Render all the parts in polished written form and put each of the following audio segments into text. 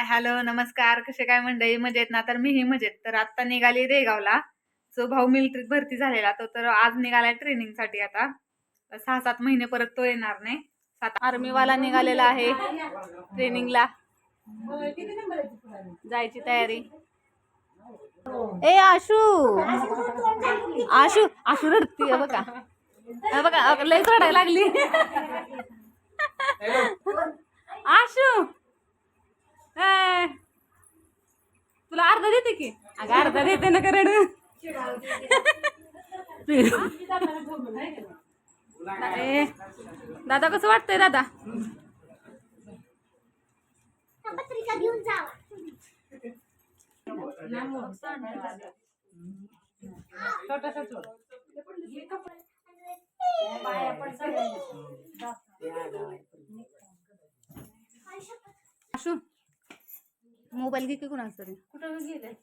Hello नमस्कार. कसे काय मंडळी? मजेत ना? तर मीही मजेत. तर आता निघाली रेगावला. जो भाऊ मिलिटरीत भरती झालेला तो तर आज निघालाय ट्रेनिंगसाठी. आता 6-7 महिने परत तो येणार नाही. आर्मीवाला निघालेला आहे ट्रेनिंगला, जायची तयारी. ए आशू आशू आशू रडतीये बघा. बघा लयच रडायला लागली. आशू तुला अर्धा देते की? अगं अर्धा देते ना करड. दादा कसं वाटतंय दादा? पत्रिका घेऊन जावा. आशू मोबाईल घे की कुणाच तरी. कुठं गेले?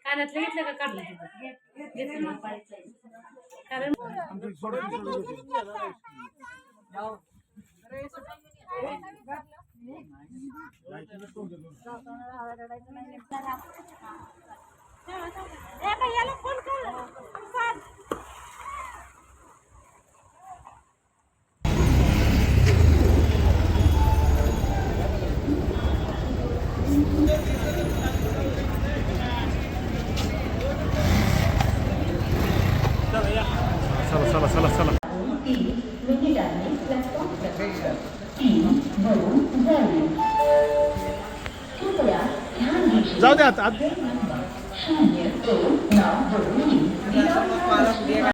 कानातलं घेतलं का काढलं? कारण चला जाऊ द्या आता.